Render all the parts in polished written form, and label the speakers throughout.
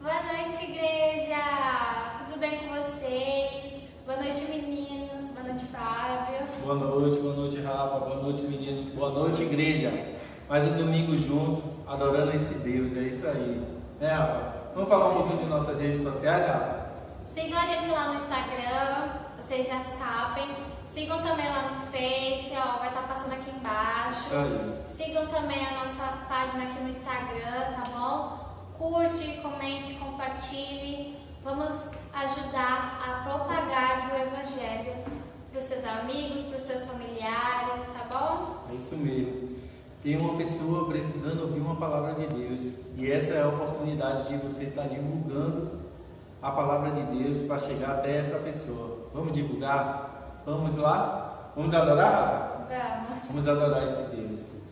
Speaker 1: Boa noite, igreja! Tudo bem com vocês? Boa noite, meninos. Boa noite, Fábio.
Speaker 2: Boa noite, Rafa. Boa noite, menino. Boa noite, igreja. Mais um domingo junto, adorando esse Deus. É isso aí. Rafa? Vamos falar um pouquinho de nossas redes sociais, Rafa?
Speaker 1: Sigam a gente lá no Instagram, vocês já sabem. Sigam também lá no Face, ó, vai estar passando aqui embaixo.
Speaker 2: Isso aí.
Speaker 1: Sigam também a nossa página aqui no Instagram, tá bom? Curte, comente, compartilhe. Vamos ajudar a propagar do Evangelho para os seus amigos, para os seus familiares, tá bom?
Speaker 2: É isso mesmo. Tem uma pessoa precisando ouvir uma palavra de Deus. E essa é a oportunidade de você estar divulgando a palavra de Deus para chegar até essa pessoa. Vamos divulgar? Vamos lá? Vamos adorar?
Speaker 1: Vamos.
Speaker 2: Vamos adorar esse Deus.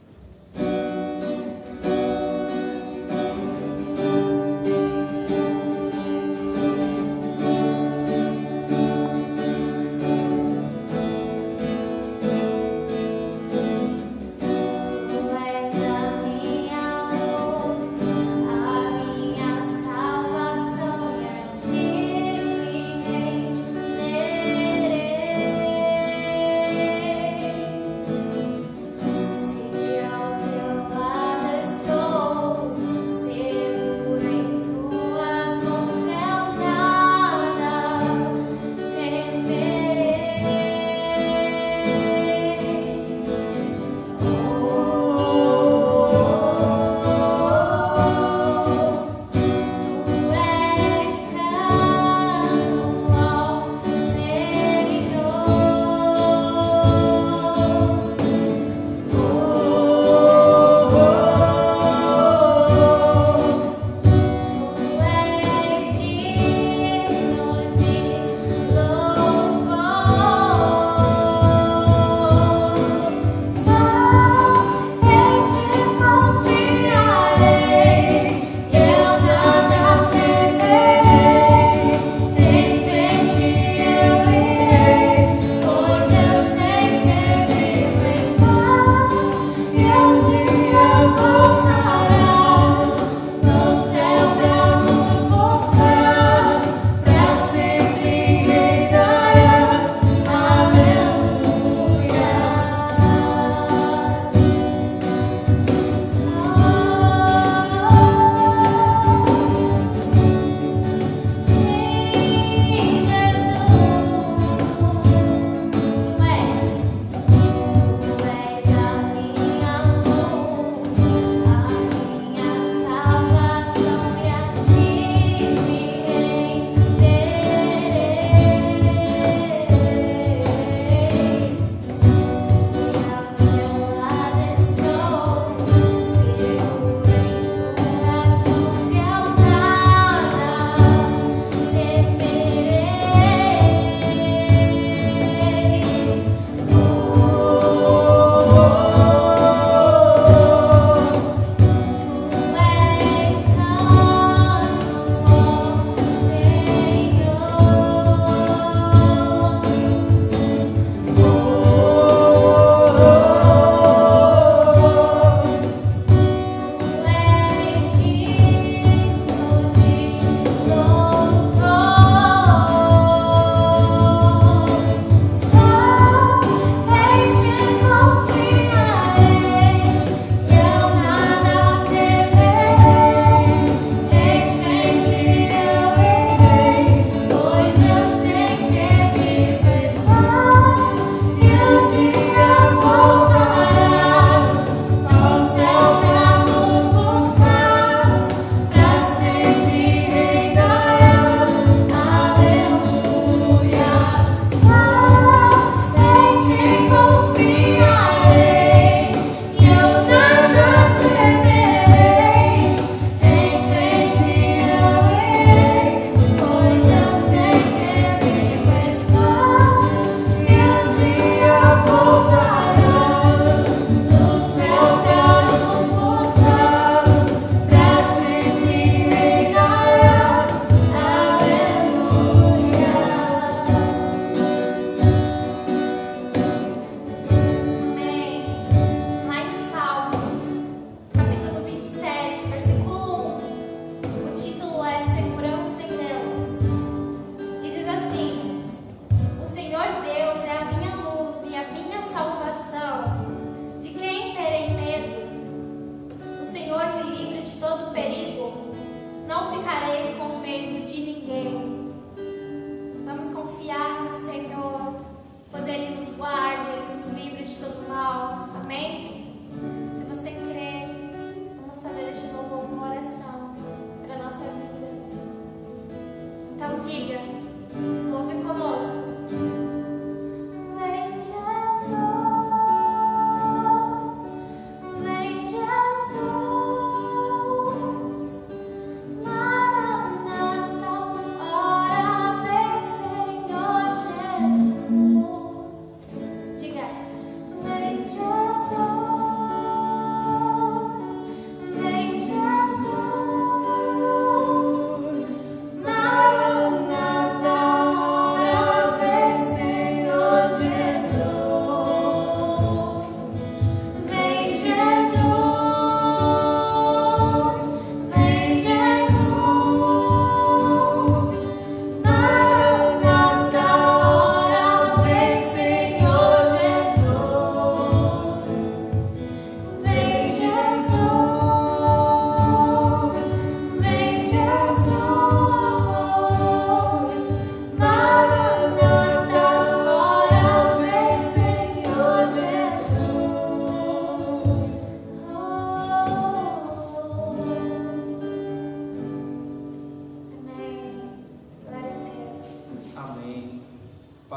Speaker 1: Se ao teu lado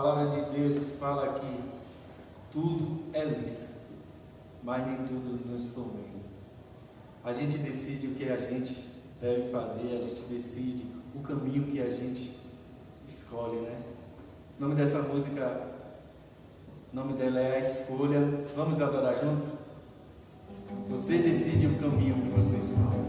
Speaker 2: palavra de Deus fala que tudo é lícito, mas nem tudo nos convém. A gente decide o que a gente deve fazer, a gente decide o caminho que a gente escolhe, né? O nome dessa música, o nome dela é A Escolha. Vamos adorar junto? Você decide o caminho que você escolhe.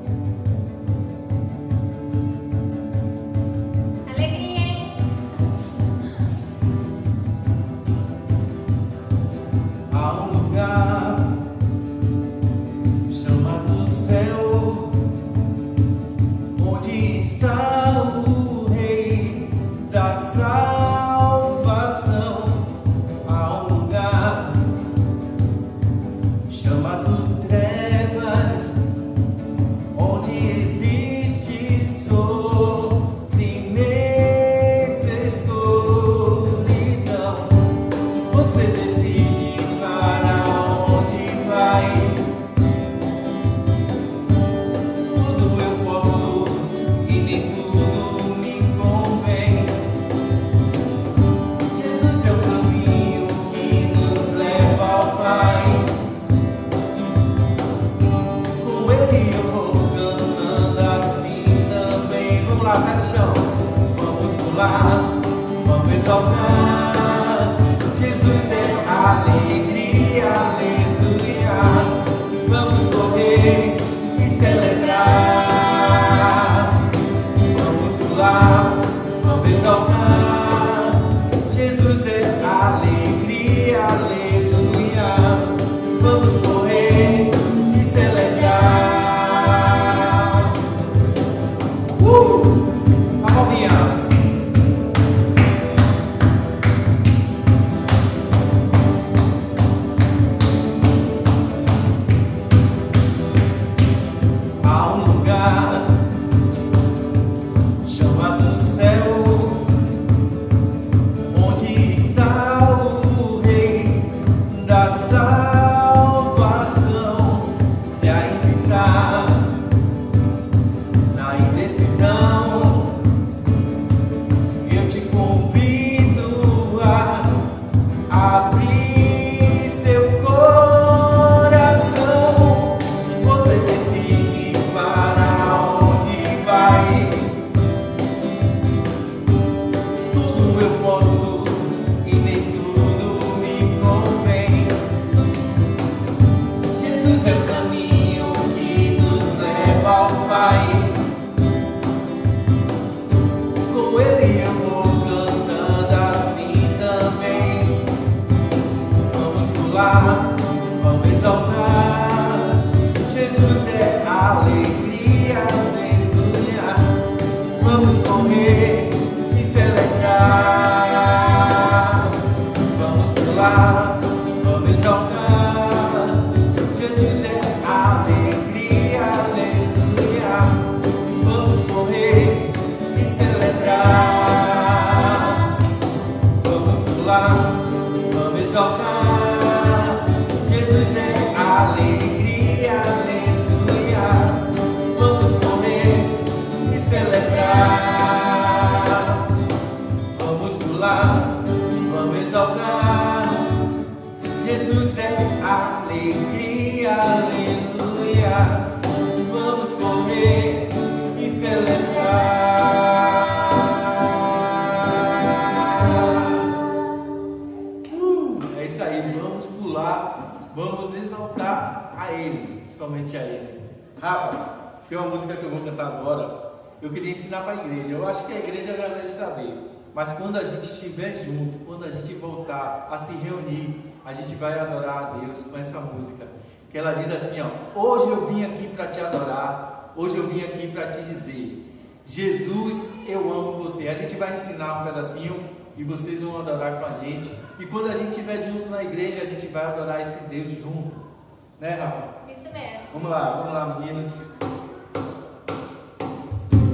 Speaker 2: Somente a Ele. Rafa, tem uma música que eu vou cantar agora. Eu queria ensinar para a igreja. Eu acho que a igreja já deve saber. Mas quando a gente estiver junto, quando a gente voltar a se reunir, a gente vai adorar a Deus com essa música. Que ela diz assim, ó: hoje eu vim aqui para te adorar. Hoje eu vim aqui para te dizer: Jesus, eu amo você. A gente vai ensinar um pedacinho e vocês vão adorar com a gente. E quando a gente estiver junto na igreja, a gente vai adorar esse Deus junto. Né, Rafa?
Speaker 1: Isso mesmo.
Speaker 2: Vamos lá, meninos.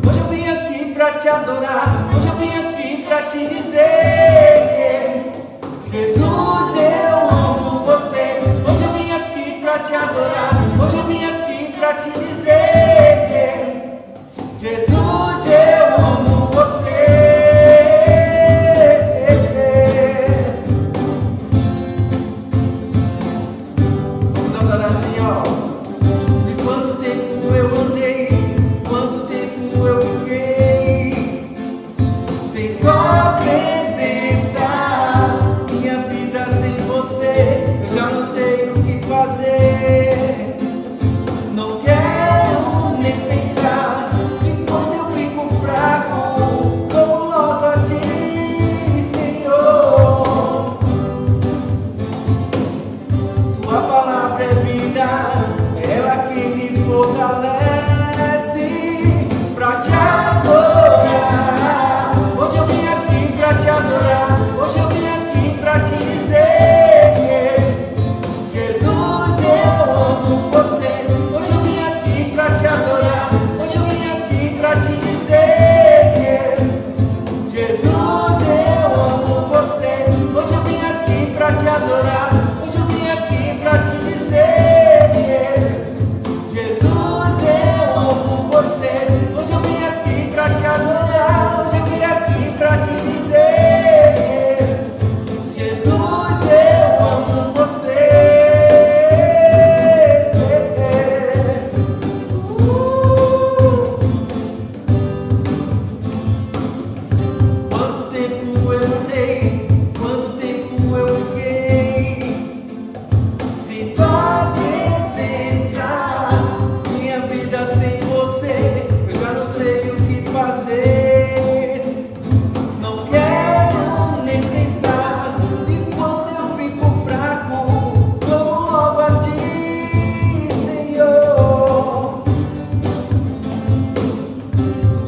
Speaker 2: Hoje eu vim aqui pra te adorar. Hoje eu vim aqui pra te dizer: Jesus, eu amo você. Hoje eu vim aqui pra te adorar. Hoje eu vim aqui pra te dizer: Jesus, eu amo você.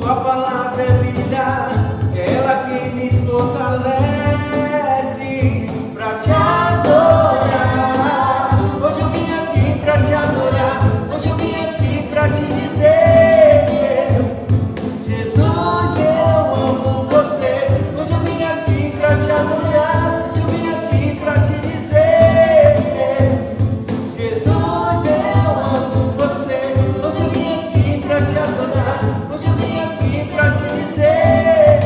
Speaker 2: Tua palavra é vida, ela que me fortalece pra te adorar. Hoje eu vim aqui pra te adorar. Hoje eu vim aqui pra te dizer: Jesus, eu amo você. Hoje eu vim aqui pra te adorar. Hoje eu vim aqui pra te dizer: Jesus, eu amo você. Hoje eu vim aqui pra te adorar. Hoje eu vim aqui pra te dizer: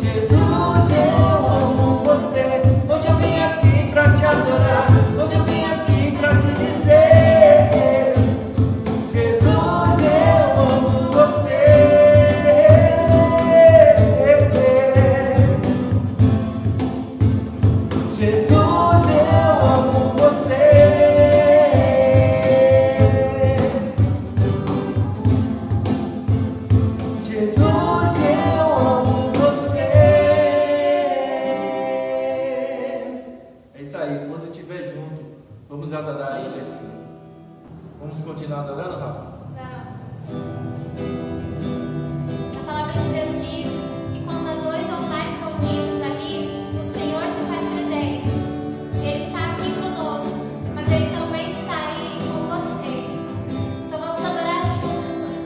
Speaker 2: Jesus, eu amo você. Hoje eu vim aqui pra te adorar. Hoje eu vim aqui pra te dizer: Jesus, eu amo você. Jesus, eu amo você. Jesus, eu amo você. É isso aí, quando estiver junto, vamos adorar Ele assim. Vamos continuar adorando, Rafa?
Speaker 1: A palavra de Deus diz que quando há dois ou mais reunidos ali, o Senhor se faz presente. Ele está aqui conosco, mas Ele também está aí com você. Então vamos adorar juntos.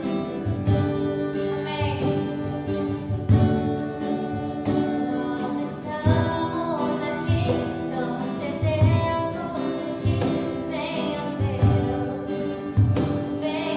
Speaker 1: Amém. Nós estamos aqui, tão sedentos de ti. Venha, Deus, venha.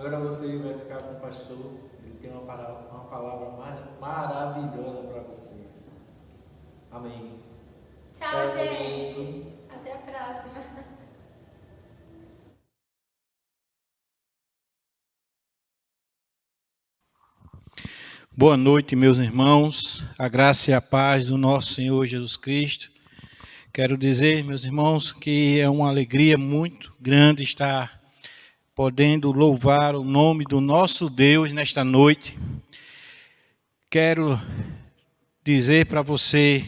Speaker 2: Agora você vai ficar com o pastor. Ele tem uma palavra maravilhosa para vocês. Amém.
Speaker 1: Tchau, gente. Até a próxima.
Speaker 3: Boa noite, meus irmãos. A graça e a paz do nosso Senhor Jesus Cristo. Quero dizer, meus irmãos, que é uma alegria muito grande estar podendo louvar o nome do nosso Deus nesta noite. Quero dizer para você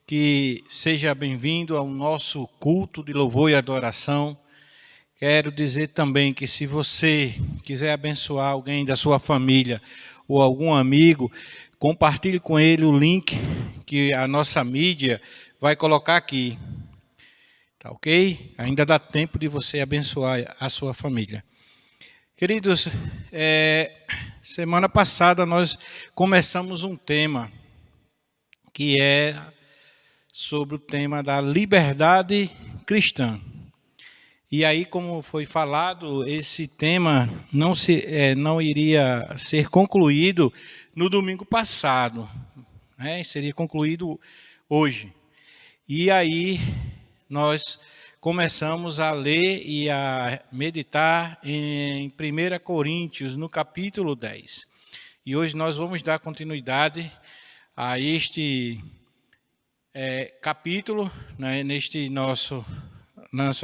Speaker 3: que seja bem-vindo ao nosso culto de louvor e adoração. Quero dizer também que se você quiser abençoar alguém da sua família ou algum amigo, compartilhe com ele o link que a nossa mídia vai colocar aqui. Tá ok? Ainda dá tempo de você abençoar a sua família. Queridos, semana passada nós começamos um tema que é sobre o tema da liberdade cristã. E aí, como foi falado, esse tema não iria ser concluído no domingo passado, né? Seria concluído hoje. E aí, nós começamos a ler e a meditar em 1 Coríntios, no capítulo 10. E hoje nós vamos dar continuidade a este capítulo, né,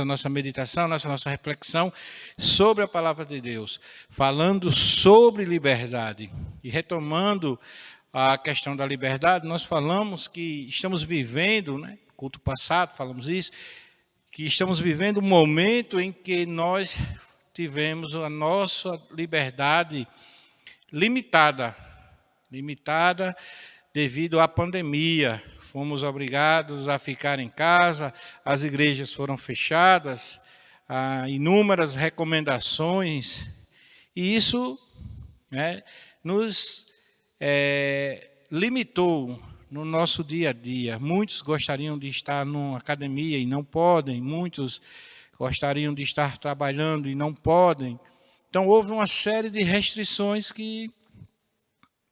Speaker 3: nossa meditação, nossa reflexão sobre a palavra de Deus, falando sobre liberdade. E retomando a questão da liberdade, nós falamos que estamos vivendo, né, culto passado falamos isso, que estamos vivendo um momento em que nós tivemos a nossa liberdade limitada devido à pandemia. Fomos obrigados a ficar em casa, as igrejas foram fechadas, há inúmeras recomendações, e isso, né, nos limitou no nosso dia a dia. Muitos gostariam de estar numa academia e não podem, muitos gostariam de estar trabalhando e não podem. Então, houve uma série de restrições que,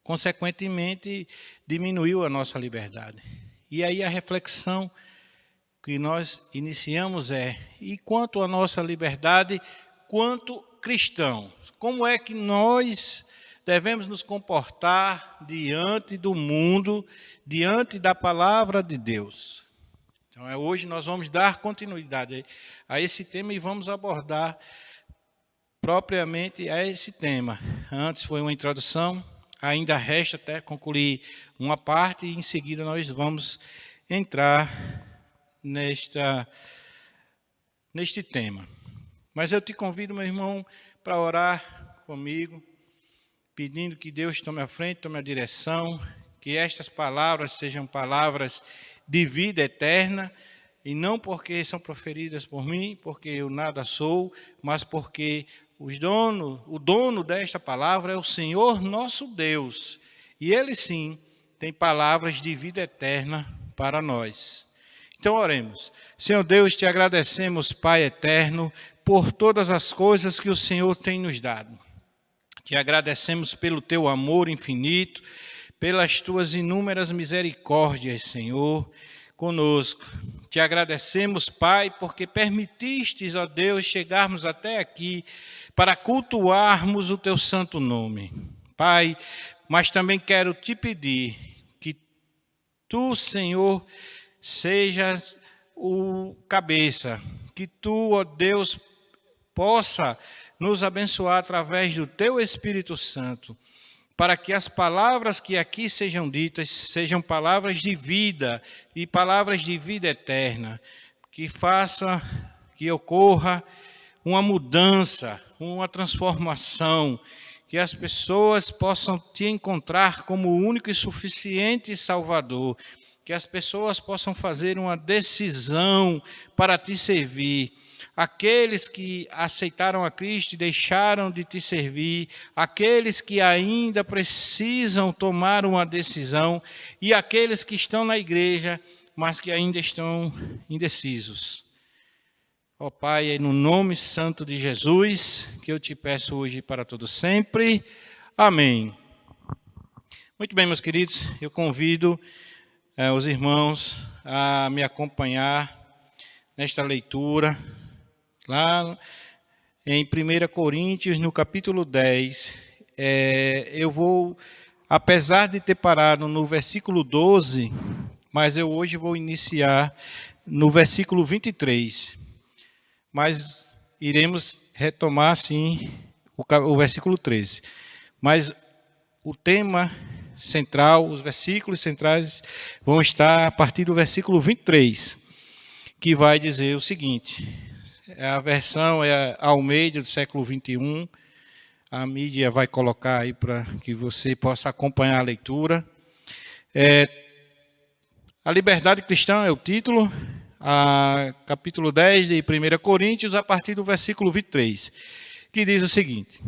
Speaker 3: consequentemente, diminuiu a nossa liberdade. E aí a reflexão que nós iniciamos e quanto à nossa liberdade, quanto cristãos, como é que nós devemos nos comportar diante do mundo, diante da palavra de Deus? Então, hoje nós vamos dar continuidade a esse tema e vamos abordar propriamente a esse tema. Antes foi uma introdução, ainda resta até concluir uma parte e em seguida nós vamos entrar neste tema. Mas eu te convido, meu irmão, para orar comigo, pedindo que Deus tome a frente, tome a direção, que estas palavras sejam palavras de vida eterna, e não porque são proferidas por mim, porque eu nada sou, mas porque o dono desta palavra é o Senhor nosso Deus, e Ele sim tem palavras de vida eterna para nós. Então oremos. Senhor Deus, te agradecemos, Pai eterno, por todas as coisas que o Senhor tem nos dado. Te agradecemos pelo teu amor infinito, pelas tuas inúmeras misericórdias, Senhor, conosco. Te agradecemos, Pai, porque permitistes, ó Deus, chegarmos até aqui para cultuarmos o teu santo nome. Pai, mas também quero te pedir que tu, Senhor, sejas o cabeça, que tu, ó Deus, possa nos abençoar através do teu Espírito Santo, para que as palavras que aqui sejam ditas sejam palavras de vida e palavras de vida eterna, que ocorra uma mudança, uma transformação, que as pessoas possam te encontrar como o único e suficiente Salvador, que as pessoas possam fazer uma decisão para te servir. Aqueles que aceitaram a Cristo e deixaram de te servir, aqueles que ainda precisam tomar uma decisão e aqueles que estão na igreja, mas que ainda estão indecisos. Ó Pai, é no nome santo de Jesus que eu te peço hoje para todo sempre. Amém. Muito bem, meus queridos, eu convido os irmãos a me acompanhar nesta leitura, lá em 1 Coríntios, no capítulo 10. Eu vou, apesar de ter parado no versículo 12, mas eu hoje vou iniciar no versículo 23. Mas iremos retomar, sim, o versículo 13. Mas o tema central, os versículos centrais vão estar a partir do versículo 23, que vai dizer o seguinte. A versão é a Almeida do século 21. A mídia vai colocar aí para que você possa acompanhar a leitura. A liberdade cristã é o título. Capítulo 10 de 1 Coríntios, a partir do versículo 23, que diz o seguinte: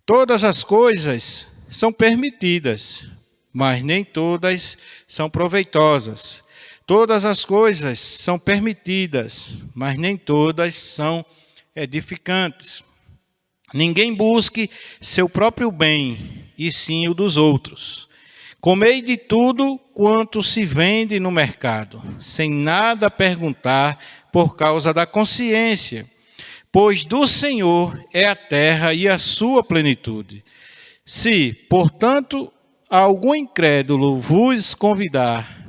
Speaker 3: todas as coisas são permitidas, mas nem todas são proveitosas. Todas as coisas são permitidas, mas nem todas são edificantes. Ninguém busque seu próprio bem, e sim o dos outros. Comei de tudo quanto se vende no mercado, sem nada perguntar por causa da consciência, pois do Senhor é a terra e a sua plenitude. Se, portanto, algum incrédulo vos convidar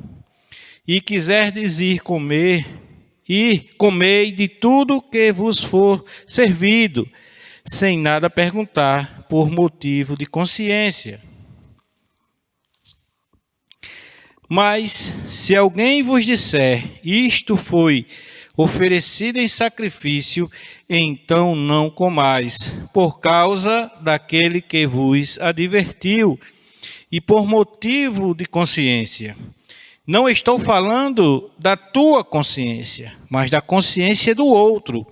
Speaker 3: e quiserdes ir comer, e comei de tudo que vos for servido, sem nada perguntar por motivo de consciência. Mas, se alguém vos disser, isto foi oferecido em sacrifício, então não comais, por causa daquele que vos advertiu, e por motivo de consciência. Não estou falando da tua consciência, mas da consciência do outro.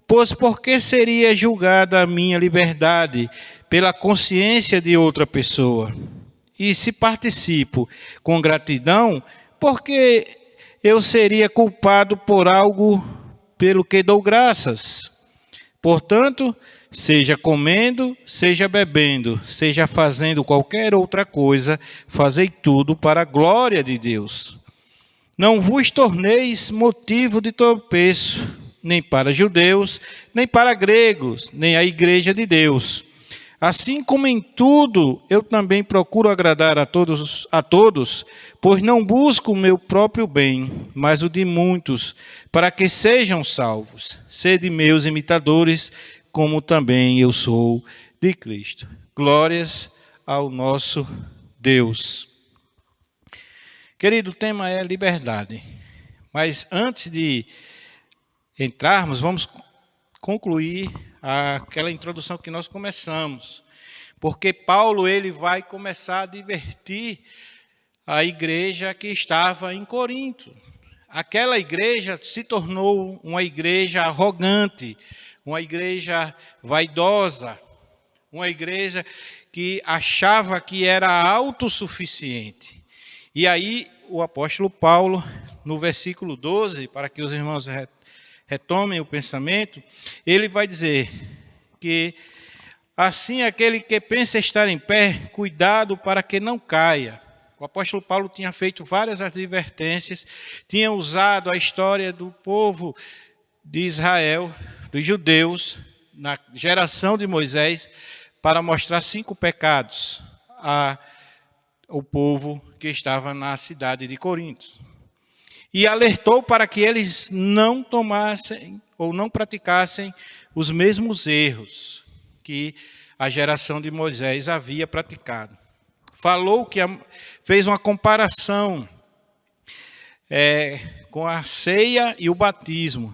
Speaker 3: Pois por que seria julgada a minha liberdade pela consciência de outra pessoa? E se participo com gratidão, por que eu seria culpado por algo pelo que dou graças? Portanto, seja comendo, seja bebendo, seja fazendo qualquer outra coisa, fazei tudo para a glória de Deus. Não vos torneis motivo de tropeço, nem para judeus, nem para gregos, nem a igreja de Deus. Assim como em tudo, eu também procuro agradar a todos, pois não busco o meu próprio bem, mas o de muitos, para que sejam salvos. Sede meus imitadores, como também eu sou de Cristo. Glórias ao nosso Deus. Querido, o tema é liberdade. Mas antes de entrarmos, vamos concluir aquela introdução que nós começamos, porque Paulo ele vai começar a advertir a igreja que estava em Corinto. Aquela igreja se tornou uma igreja arrogante, uma igreja vaidosa, uma igreja que achava que era autossuficiente. E aí o apóstolo Paulo, no versículo 12, para que os irmãos retomem o pensamento, ele vai dizer que assim aquele que pensa estar em pé, cuidado para que não caia. O apóstolo Paulo tinha feito várias advertências, tinha usado a história do povo de Israel, dos judeus, na geração de Moisés, para mostrar 5 pecados ao povo que estava na cidade de Corinto. E alertou para que eles não tomassem ou não praticassem os mesmos erros que a geração de Moisés havia praticado. Fez uma comparação com a ceia e o batismo,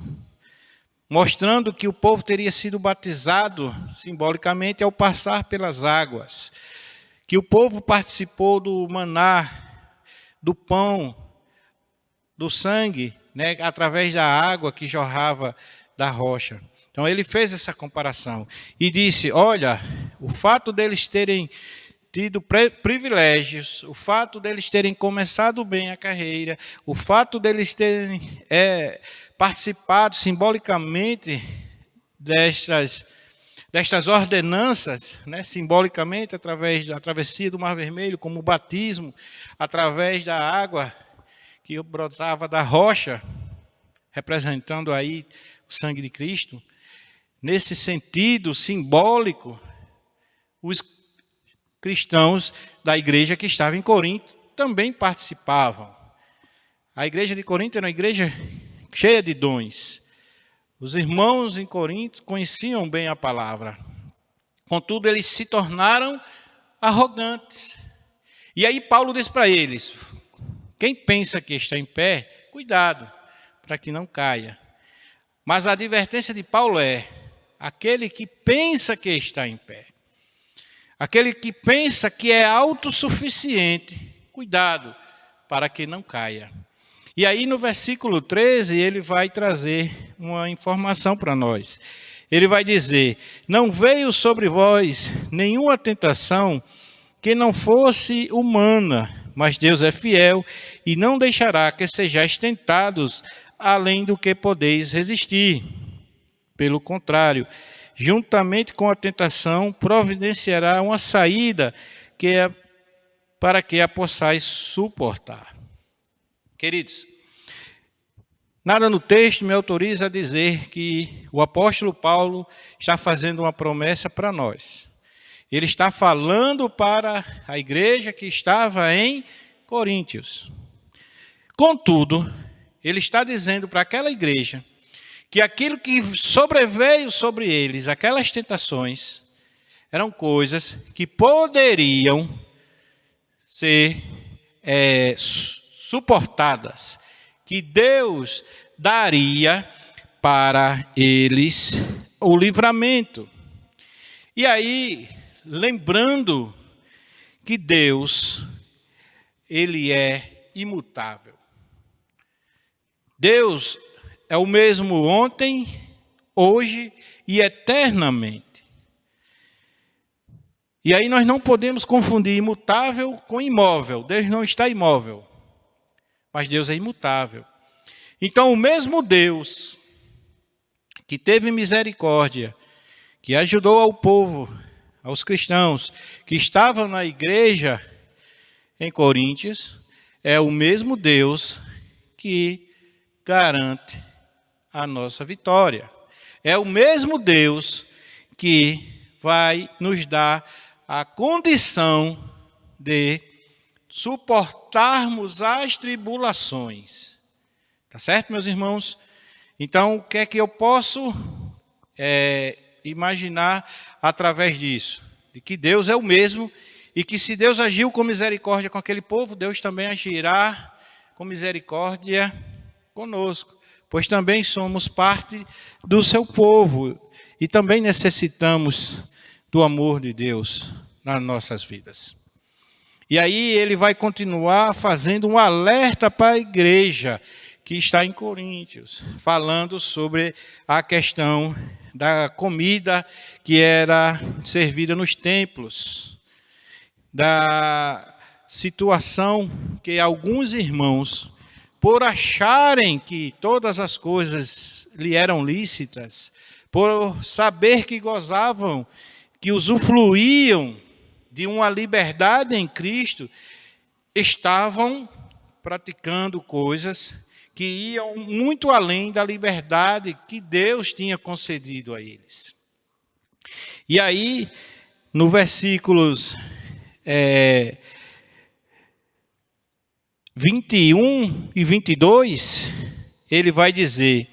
Speaker 3: mostrando que o povo teria sido batizado simbolicamente ao passar pelas águas, que o povo participou do maná, do pão, do sangue, né, através da água que jorrava da rocha. Então ele fez essa comparação e disse, olha, o fato deles terem tido privilégios, o fato deles terem começado bem a carreira, o fato deles terem participado simbolicamente destas ordenanças, né, simbolicamente, através da travessia do Mar Vermelho, como o batismo, através da água que brotava da rocha, representando aí o sangue de Cristo. Nesse sentido simbólico, os cristãos da igreja que estava em Corinto também participavam. A igreja de Corinto era uma igreja cheia de dons. Os irmãos em Corinto conheciam bem a palavra. Contudo, eles se tornaram arrogantes. E aí Paulo diz para eles: quem pensa que está em pé, cuidado, para que não caia. Mas a advertência de Paulo é: aquele que pensa que está em pé, aquele que pensa que é autossuficiente, cuidado, para que não caia. E aí no versículo 13 ele vai trazer uma informação para nós. Ele vai dizer: não veio sobre vós nenhuma tentação que não fosse humana, mas Deus é fiel e não deixará que sejais tentados além do que podeis resistir. Pelo contrário, juntamente com a tentação, providenciará uma saída para que a possais suportar. Queridos, nada no texto me autoriza a dizer que o apóstolo Paulo está fazendo uma promessa para nós. Ele está falando para a igreja que estava em Coríntios. Contudo, ele está dizendo para aquela igreja que aquilo que sobreveio sobre eles, aquelas tentações, eram coisas que poderiam ser suportadas, que Deus daria para eles o livramento. E aí, lembrando que Deus, Ele é imutável. Deus é o mesmo ontem, hoje e eternamente. E aí nós não podemos confundir imutável com imóvel. Deus não está imóvel, mas Deus é imutável. Então o mesmo Deus que teve misericórdia, que ajudou ao povo, aos cristãos que estavam na igreja em Coríntios, é o mesmo Deus que garante a nossa vitória. É o mesmo Deus que vai nos dar a condição de suportarmos as tribulações. Tá certo, meus irmãos? Então, o que é que eu posso imaginar através disso? De que Deus é o mesmo e que se Deus agiu com misericórdia com aquele povo, Deus também agirá com misericórdia conosco, pois também somos parte do seu povo e também necessitamos do amor de Deus nas nossas vidas. E aí ele vai continuar fazendo um alerta para a igreja que está em Coríntios, falando sobre a questão da comida que era servida nos templos, da situação que alguns irmãos, por acharem que todas as coisas lhe eram lícitas, por saber que gozavam, que usufruíam de uma liberdade em Cristo, estavam praticando coisas que iam muito além da liberdade que Deus tinha concedido a eles. E aí, no versículos 21 e 22, ele vai dizer: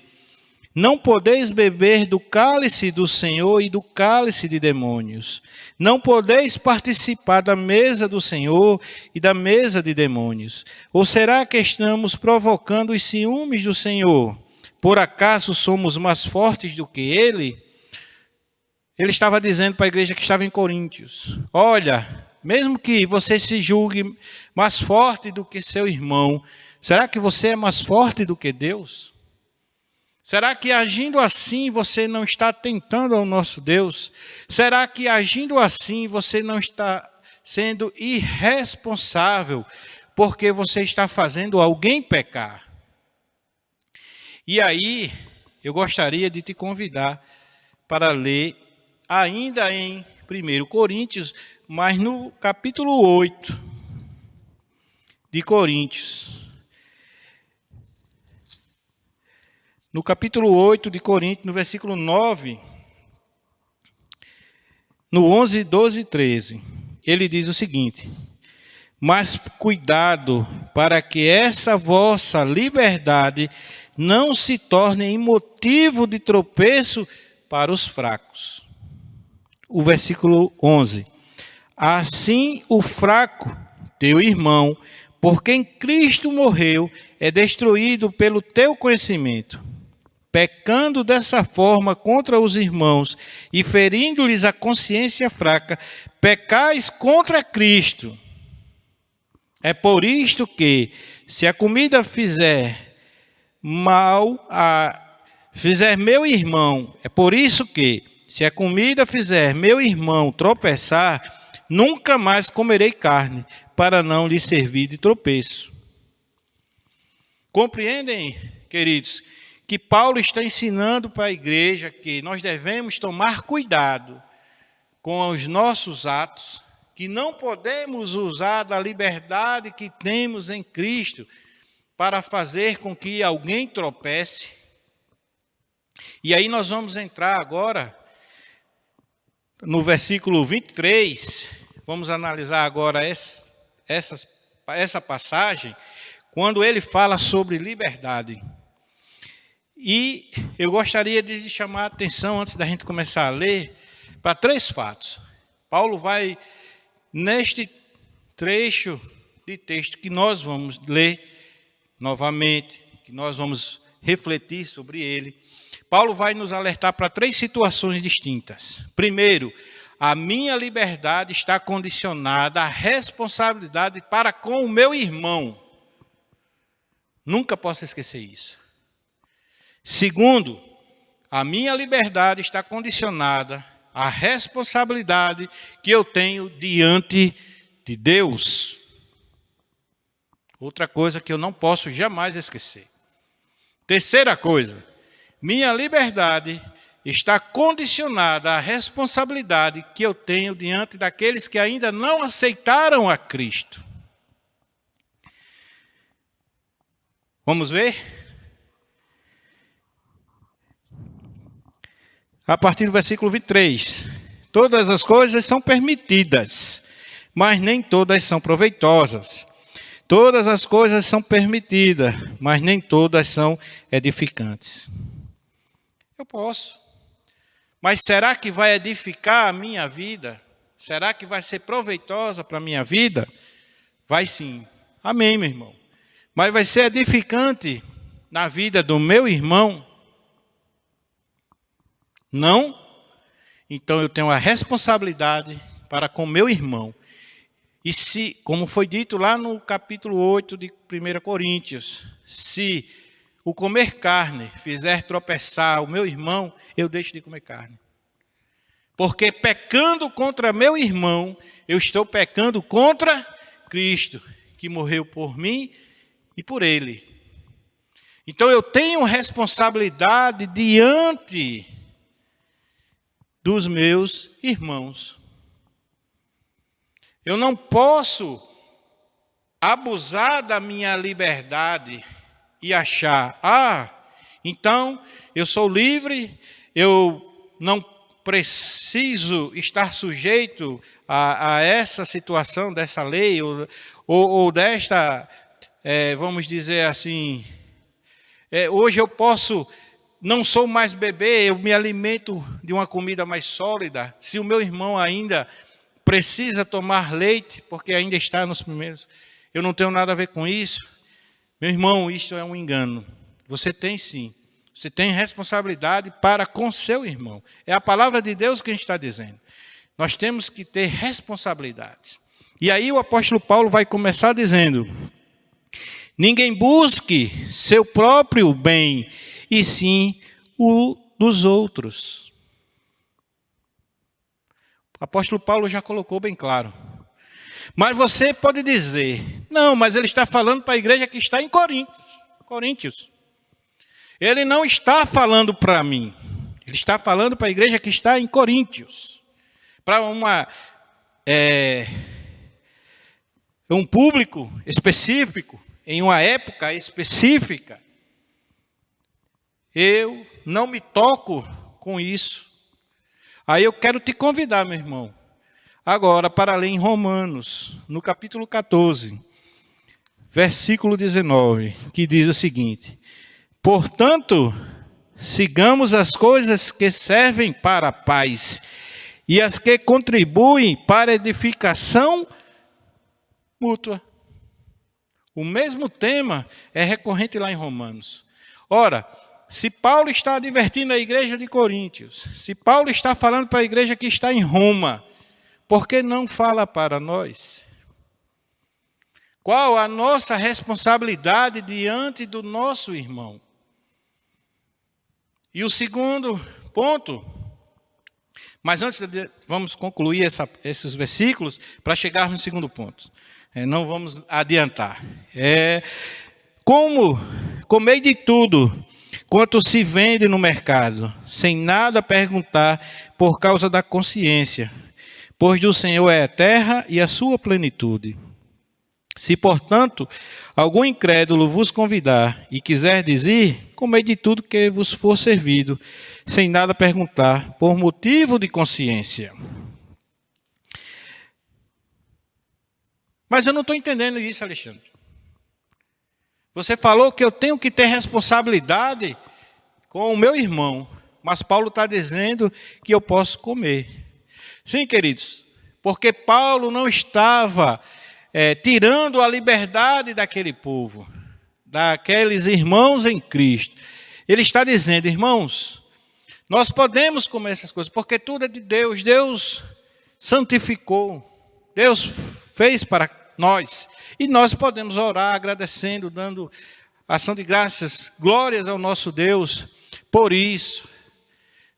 Speaker 3: não podeis beber do cálice do Senhor e do cálice de demônios. Não podeis participar da mesa do Senhor e da mesa de demônios. Ou será que estamos provocando os ciúmes do Senhor? Por acaso somos mais fortes do que Ele? Ele estava dizendo para a igreja que estava em Coríntios: olha, mesmo que você se julgue mais forte do que seu irmão, será que você é mais forte do que Deus? Será que agindo assim você não está tentando ao nosso Deus? Será que agindo assim você não está sendo irresponsável porque você está fazendo alguém pecar? E aí, eu gostaria de te convidar para ler ainda em 1 Coríntios, mas no capítulo 8 de Coríntios. No capítulo 8 de Coríntios, no versículo 9, no 11, 12 e 13, ele diz o seguinte: mas cuidado para que essa vossa liberdade não se torne em motivo de tropeço para os fracos. O versículo 11. Assim o fraco, teu irmão, por quem Cristo morreu, é destruído pelo teu conhecimento. Pecando dessa forma contra os irmãos e ferindo-lhes a consciência fraca, pecais contra Cristo. É por isto que, se a comida fizer meu irmão, é por isso que, se a comida fizer meu irmão tropeçar, nunca mais comerei carne, para não lhe servir de tropeço. Compreendem, queridos, que Paulo está ensinando para a igreja que nós devemos tomar cuidado com os nossos atos, que não podemos usar da liberdade que temos em Cristo para fazer com que alguém tropece. E aí nós vamos entrar agora no versículo 23, vamos analisar agora essa passagem, quando ele fala sobre liberdade. E eu gostaria de chamar a atenção, antes da gente começar a ler, para 3 fatos. Paulo vai, neste trecho de texto que nós vamos ler novamente, que nós vamos refletir sobre ele, Paulo vai nos alertar para 3 situações distintas. Primeiro, a minha liberdade está condicionada à responsabilidade para com o meu irmão. Nunca posso esquecer isso. Segundo, a minha liberdade está condicionada à responsabilidade que eu tenho diante de Deus. Outra coisa que eu não posso jamais esquecer. Terceira coisa, minha liberdade está condicionada à responsabilidade que eu tenho diante daqueles que ainda não aceitaram a Cristo. Vamos ver? A partir do versículo 23. Todas as coisas são permitidas, mas nem todas são proveitosas. Todas as coisas são permitidas, mas nem todas são edificantes. Eu posso. Mas será que vai edificar a minha vida? Será que vai ser proveitosa para a minha vida? Vai sim. Amém, meu irmão. Mas vai ser edificante na vida do meu irmão? Não? Então eu tenho a responsabilidade para com meu irmão. E se, como foi dito lá no capítulo 8 de 1 Coríntios, se o comer carne fizer tropeçar o meu irmão, eu deixo de comer carne. Porque pecando contra meu irmão, eu estou pecando contra Cristo, que morreu por mim e por ele. Então eu tenho responsabilidade diante dos meus irmãos. Eu não posso abusar da minha liberdade e achar, então eu sou livre, eu não preciso estar sujeito a essa situação, dessa lei, ou desta, vamos dizer assim, hoje eu posso, não sou mais bebê, eu me alimento de uma comida mais sólida. Se o meu irmão ainda precisa tomar leite, porque ainda está nos primeiros, eu não tenho nada a ver com isso. Meu irmão, isso é um engano. Você tem sim. Você tem responsabilidade para com seu irmão. É a palavra de Deus que a gente está dizendo. Nós temos que ter responsabilidades. E aí o apóstolo Paulo vai começar dizendo: ninguém busque seu próprio bem, e sim o dos outros. O apóstolo Paulo já colocou bem claro. Mas você pode dizer, não, mas ele está falando para a igreja que está em Coríntios. Ele não está falando para mim. Ele está falando para a igreja que está em Coríntios. Para um público específico, em uma época específica. Eu não me toco com isso. Aí eu quero te convidar, meu irmão, agora para ler em Romanos, no capítulo 14, versículo 19, que diz o seguinte: portanto, sigamos as coisas que servem para a paz e as que contribuem para a edificação mútua. O mesmo tema é recorrente lá em Romanos. Ora, se Paulo está advertindo a igreja de Coríntios, se Paulo está falando para a igreja que está em Roma, por que não fala para nós? Qual a nossa responsabilidade diante do nosso irmão? E o segundo ponto, mas antes vamos concluir esses versículos para chegar no segundo ponto. Não vamos adiantar. Como comei de tudo quanto se vende no mercado, sem nada perguntar por causa da consciência, pois do Senhor é a terra e a sua plenitude. Se, portanto, algum incrédulo vos convidar e quiser dizer, comei de tudo que vos for servido, sem nada perguntar, por motivo de consciência. Mas eu não estou entendendo isso, Alexandre. Você falou que eu tenho que ter responsabilidade com o meu irmão, mas Paulo está dizendo que eu posso comer. Sim, queridos, porque Paulo não estava tirando a liberdade daquele povo, daqueles irmãos em Cristo. Ele está dizendo, irmãos, nós podemos comer essas coisas, porque tudo é de Deus. Deus santificou, Deus fez para nós. E nós podemos orar agradecendo, dando ação de graças, glórias ao nosso Deus. Por isso,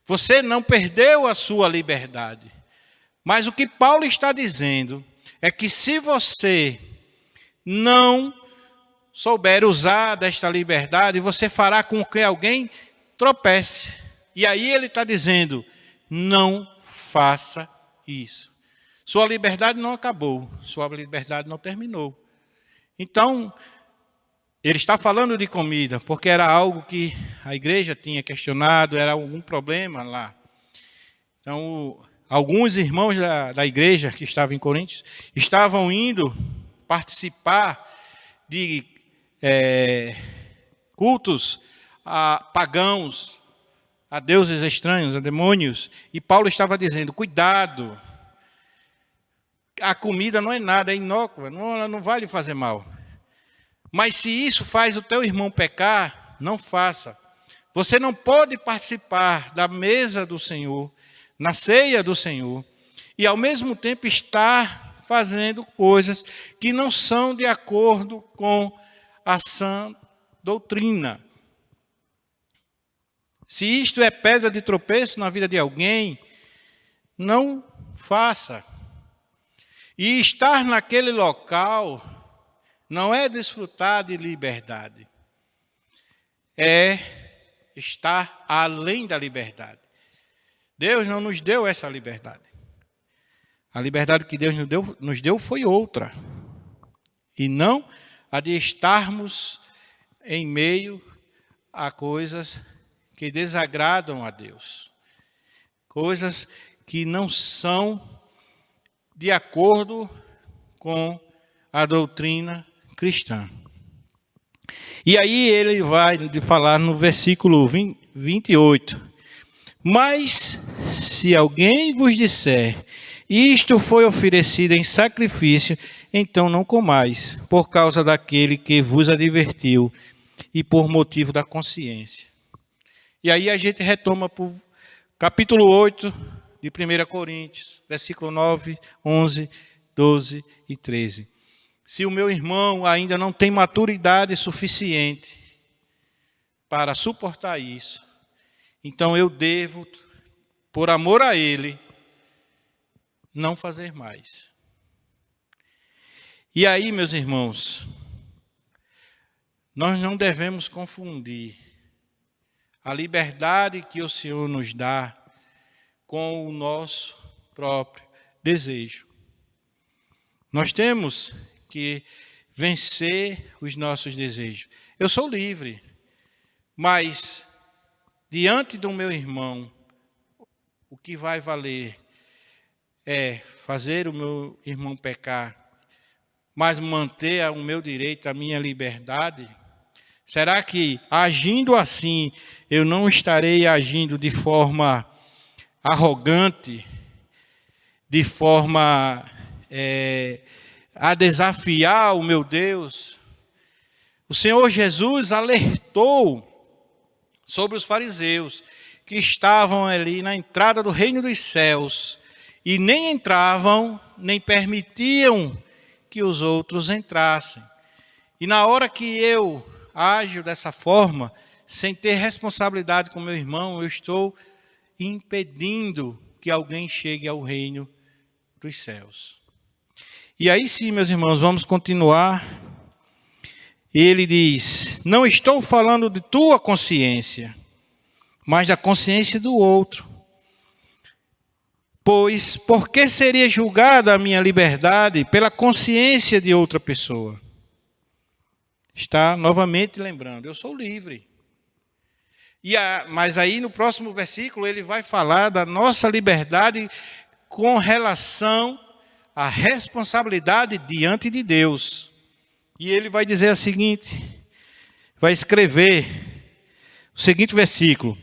Speaker 3: você não perdeu a sua liberdade. Mas o que Paulo está dizendo é que se você não souber usar desta liberdade, você fará com que alguém tropece. E aí ele está dizendo, não faça isso. Sua liberdade não acabou, sua liberdade não terminou. Então, ele está falando de comida, porque era algo que a igreja tinha questionado, era algum problema lá. Então, alguns irmãos da igreja que estavam em Coríntios estavam indo participar de cultos a pagãos, a deuses estranhos, a demônios. E Paulo estava dizendo, cuidado, a comida não é nada, é inócua, não vai lhe fazer mal. Mas se isso faz o teu irmão pecar, não faça. Você não pode participar da mesa do Senhor, na ceia do Senhor, e ao mesmo tempo estar fazendo coisas que não são de acordo com a sã doutrina. Se isto é pedra de tropeço na vida de alguém, não faça. E estar naquele local não é desfrutar de liberdade, é estar além da liberdade. Deus não nos deu essa liberdade. A liberdade que Deus nos deu foi outra. E não a de estarmos em meio a coisas que desagradam a Deus. Coisas que não são de acordo com a doutrina cristã. E aí ele vai falar no versículo 28. Mas se alguém vos disser, isto foi oferecido em sacrifício, então não comais, por causa daquele que vos advertiu e por motivo da consciência. E aí a gente retoma para o capítulo 8 de 1 Coríntios, versículo 9, 11, 12 e 13. Se o meu irmão ainda não tem maturidade suficiente para suportar isso, então eu devo, por amor a ele, não fazer mais. E aí, meus irmãos, nós não devemos confundir a liberdade que o Senhor nos dá com o nosso próprio desejo. Nós temos que vencer os nossos desejos. Eu sou livre, mas diante do meu irmão, o que vai valer é fazer o meu irmão pecar, mas manter o meu direito, a minha liberdade? Será que, agindo assim, eu não estarei agindo de forma arrogante, de forma a desafiar o meu Deus? O Senhor Jesus alertou sobre os fariseus que estavam ali na entrada do reino dos céus e nem entravam, nem permitiam que os outros entrassem. E na hora que eu ajo dessa forma, sem ter responsabilidade com meu irmão, eu estou impedindo que alguém chegue ao reino dos céus. E aí sim, meus irmãos, vamos continuar. Ele diz: não estou falando de tua consciência, mas da consciência do outro. Pois, por que seria julgada a minha liberdade pela consciência de outra pessoa? Está novamente lembrando, eu sou livre. Mas aí no próximo versículo ele vai falar da nossa liberdade com relação à responsabilidade diante de Deus. E ele vai dizer a seguinte, vai escrever o seguinte versículo.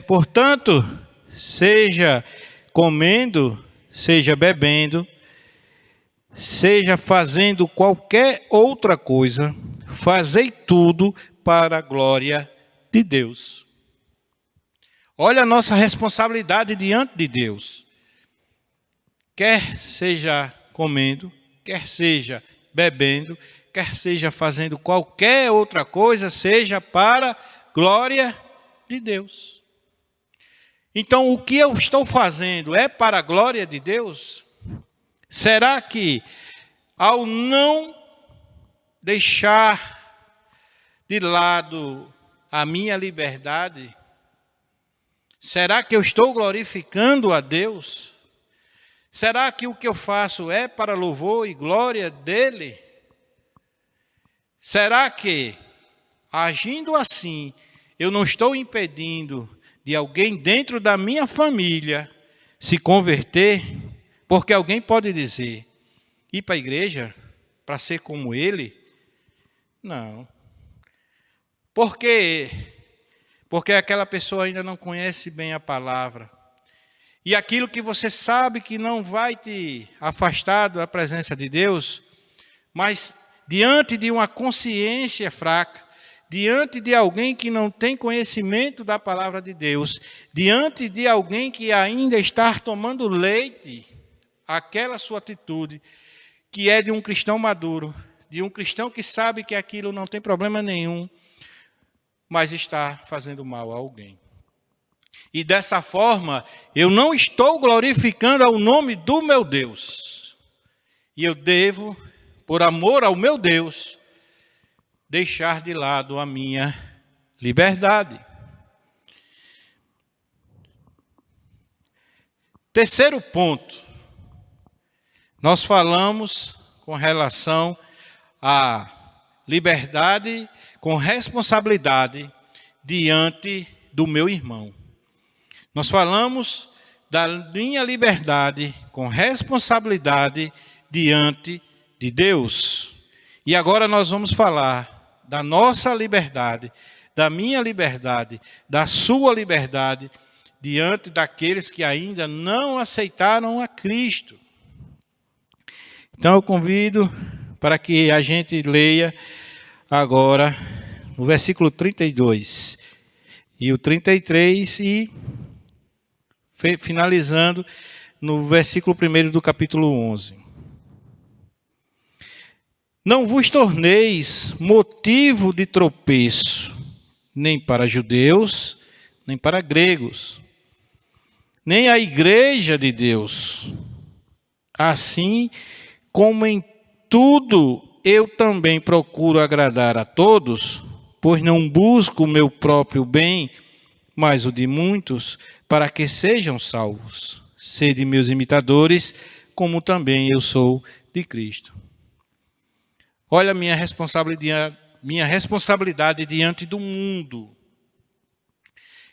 Speaker 3: Portanto, seja comendo, seja bebendo, seja fazendo qualquer outra coisa, fazei tudo para a glória de Deus. Olha a nossa responsabilidade diante de Deus. Quer seja comendo, quer seja bebendo, quer seja fazendo qualquer outra coisa, seja para a glória de Deus. Então, o que eu estou fazendo é para a glória de Deus? Será que, ao não deixar de lado a minha liberdade, será que eu estou glorificando a Deus? Será que o que eu faço é para louvor e glória dele? Será que, agindo assim, eu não estou impedindo de alguém dentro da minha família se converter? Porque alguém pode dizer, ir para a igreja para ser como ele? Não. Por quê? Porque aquela pessoa ainda não conhece bem a palavra. E aquilo que você sabe que não vai te afastar da presença de Deus, mas diante de uma consciência fraca, diante de alguém que não tem conhecimento da palavra de Deus, diante de alguém que ainda está tomando leite, aquela sua atitude, que é de um cristão maduro, de um cristão que sabe que aquilo não tem problema nenhum, mas está fazendo mal a alguém. E dessa forma, eu não estou glorificando ao nome do meu Deus. E eu devo, por amor ao meu Deus, deixar de lado a minha liberdade. Terceiro ponto. Nós falamos com relação à liberdade com responsabilidade diante do meu irmão. Nós falamos da minha liberdade com responsabilidade diante de Deus. E agora nós vamos falar da nossa liberdade, da minha liberdade, da sua liberdade diante daqueles que ainda não aceitaram a Cristo. Então eu convido para que a gente leia agora o versículo 32 e o 33 e finalizando no versículo 1 do capítulo 11. Não vos torneis motivo de tropeço, nem para judeus, nem para gregos, nem a igreja de Deus. Assim como em tudo eu também procuro agradar a todos, pois não busco o meu próprio bem, mas o de muitos, para que sejam salvos. Sede meus imitadores, como também eu sou de Cristo. Olha a minha responsabilidade diante do mundo.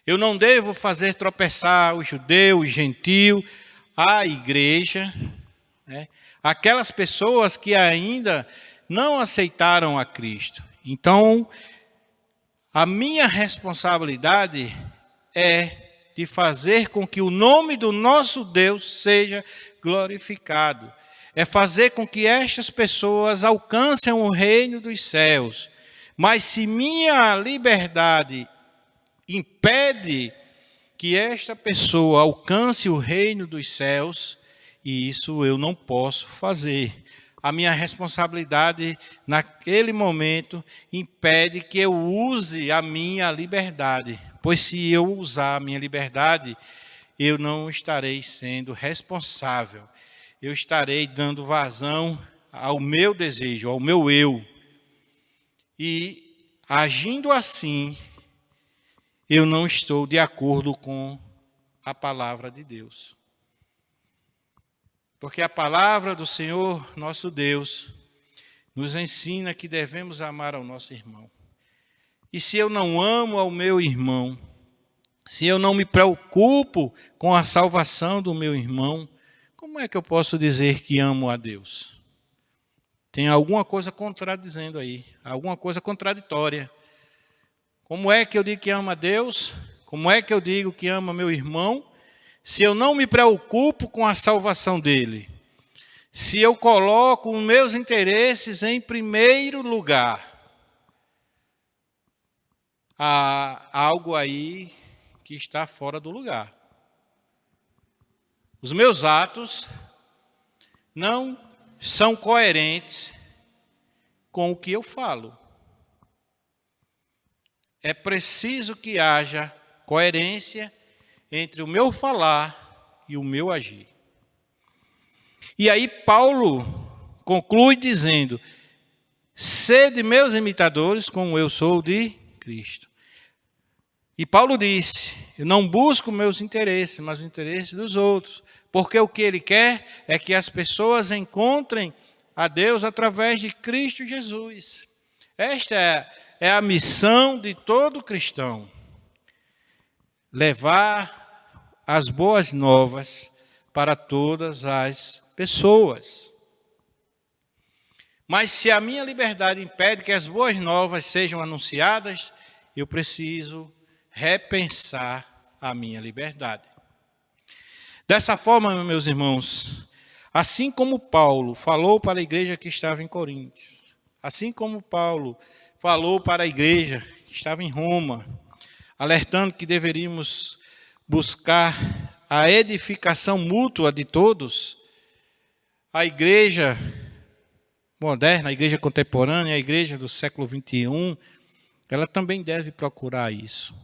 Speaker 3: Eu não devo fazer tropeçar o judeu, o gentio, a igreja, né? Aquelas pessoas que ainda não aceitaram a Cristo. Então, a minha responsabilidade é de fazer com que o nome do nosso Deus seja glorificado. É fazer com que estas pessoas alcancem o reino dos céus. Mas se minha liberdade impede que esta pessoa alcance o reino dos céus, e isso eu não posso fazer. A minha responsabilidade naquele momento impede que eu use a minha liberdade, pois se eu usar a minha liberdade, eu não estarei sendo responsável, eu estarei dando vazão ao meu desejo, ao meu eu. E agindo assim, eu não estou de acordo com a palavra de Deus. Porque a palavra do Senhor, nosso Deus, nos ensina que devemos amar ao nosso irmão. E se eu não amo ao meu irmão, se eu não me preocupo com a salvação do meu irmão, como é que eu posso dizer que amo a Deus? Tem alguma coisa contradizendo aí, alguma coisa contraditória. Como é que eu digo que amo a Deus? Como é que eu digo que amo meu irmão? Se eu não me preocupo com a salvação dele, se eu coloco os meus interesses em primeiro lugar, há algo aí que está fora do lugar. Os meus atos não são coerentes com o que eu falo. É preciso que haja coerência entre o meu falar e o meu agir. E aí Paulo conclui dizendo: sede meus imitadores, como eu sou de Cristo. E Paulo disse: eu não busco meus interesses, mas o interesse dos outros. Porque o que ele quer é que as pessoas encontrem a Deus através de Cristo Jesus. Esta é a missão de todo cristão. Levar as boas novas para todas as pessoas. Mas se a minha liberdade impede que as boas novas sejam anunciadas, eu preciso repensar a minha liberdade. Dessa forma, meus irmãos, assim como Paulo falou para a igreja que estava em Coríntios, assim como Paulo falou para a igreja que estava em Roma, alertando que deveríamos buscar a edificação mútua de todos, a igreja moderna, a igreja contemporânea, a igreja do século XXI, ela também deve procurar isso.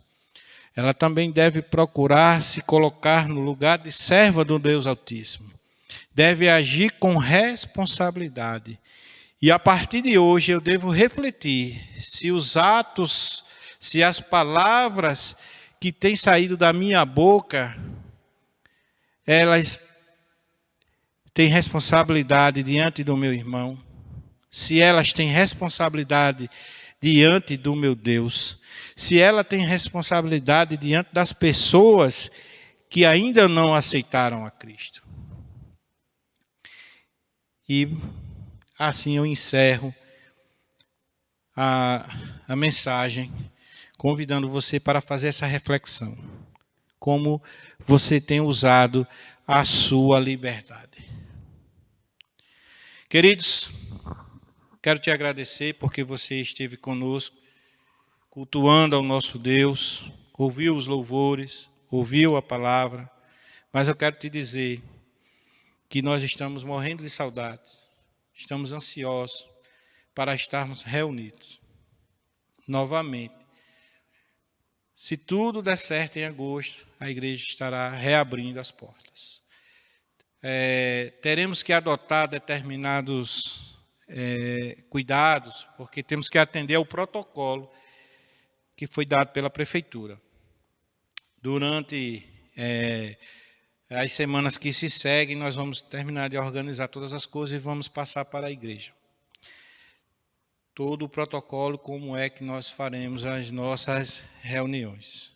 Speaker 3: Ela também deve procurar se colocar no lugar de serva do Deus Altíssimo. Deve agir com responsabilidade. E a partir de hoje eu devo refletir se os atos, se as palavras que têm saído da minha boca, elas têm responsabilidade diante do meu irmão. Se elas têm responsabilidade diante do meu Deus, se ela tem responsabilidade diante das pessoas que ainda não aceitaram a Cristo. E assim eu encerro a mensagem, convidando você para fazer essa reflexão. Como você tem usado a sua liberdade. Queridos, quero te agradecer porque você esteve conosco, cultuando ao nosso Deus, ouviu os louvores, ouviu a palavra, mas eu quero te dizer que nós estamos morrendo de saudades, estamos ansiosos para estarmos reunidos novamente. Se tudo der certo em agosto, a igreja estará reabrindo as portas. Teremos que adotar determinados cuidados, porque temos que atender ao protocolo que foi dado pela prefeitura. Durante as semanas que se seguem, nós vamos terminar de organizar todas as coisas e vamos passar para a igreja. Todo o protocolo, como é que nós faremos as nossas reuniões.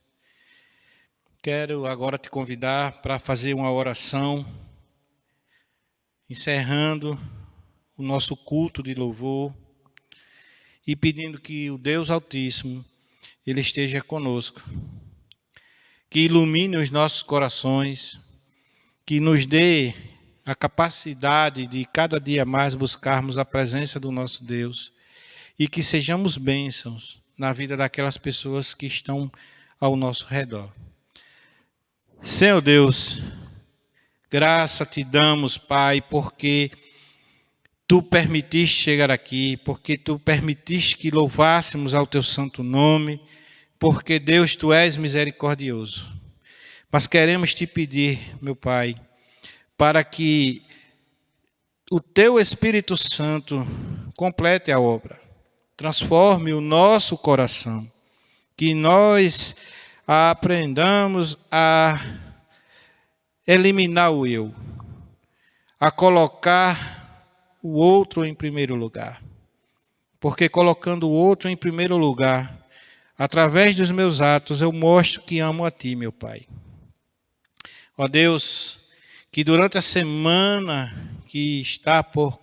Speaker 3: Quero agora te convidar para fazer uma oração, encerrando o nosso culto de louvor e pedindo que o Deus Altíssimo, Ele esteja conosco, que ilumine os nossos corações, que nos dê a capacidade de cada dia mais buscarmos a presença do nosso Deus e que sejamos bênçãos na vida daquelas pessoas que estão ao nosso redor. Senhor Deus, graça te damos, Pai, porque Tu permitiste chegar aqui, porque Tu permitiste que louvássemos ao Teu santo nome, porque, Deus, Tu és misericordioso. Mas queremos Te pedir, meu Pai, para que o Teu Espírito Santo complete a obra, transforme o nosso coração, que nós aprendamos a eliminar o eu, a colocar o outro em primeiro lugar. Porque colocando o outro em primeiro lugar, através dos meus atos, eu mostro que amo a Ti, meu Pai. Ó Deus, que durante a semana que está por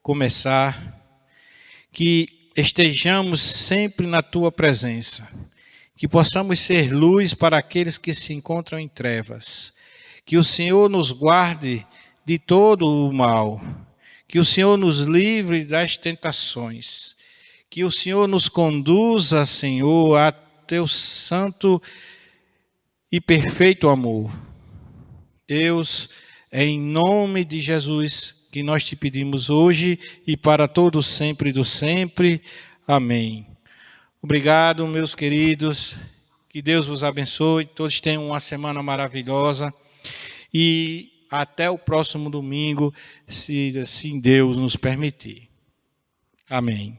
Speaker 3: começar, que estejamos sempre na Tua presença, que possamos ser luz para aqueles que se encontram em trevas, que o Senhor nos guarde de todo o mal, que o Senhor nos livre das tentações, que o Senhor nos conduza, Senhor, a Teu santo e perfeito amor. Deus, é em nome de Jesus que nós te pedimos hoje e para todos sempre do sempre. Amém. Obrigado, meus queridos. Que Deus vos abençoe. Todos tenham uma semana maravilhosa. E até o próximo domingo, se assim Deus nos permitir. Amém.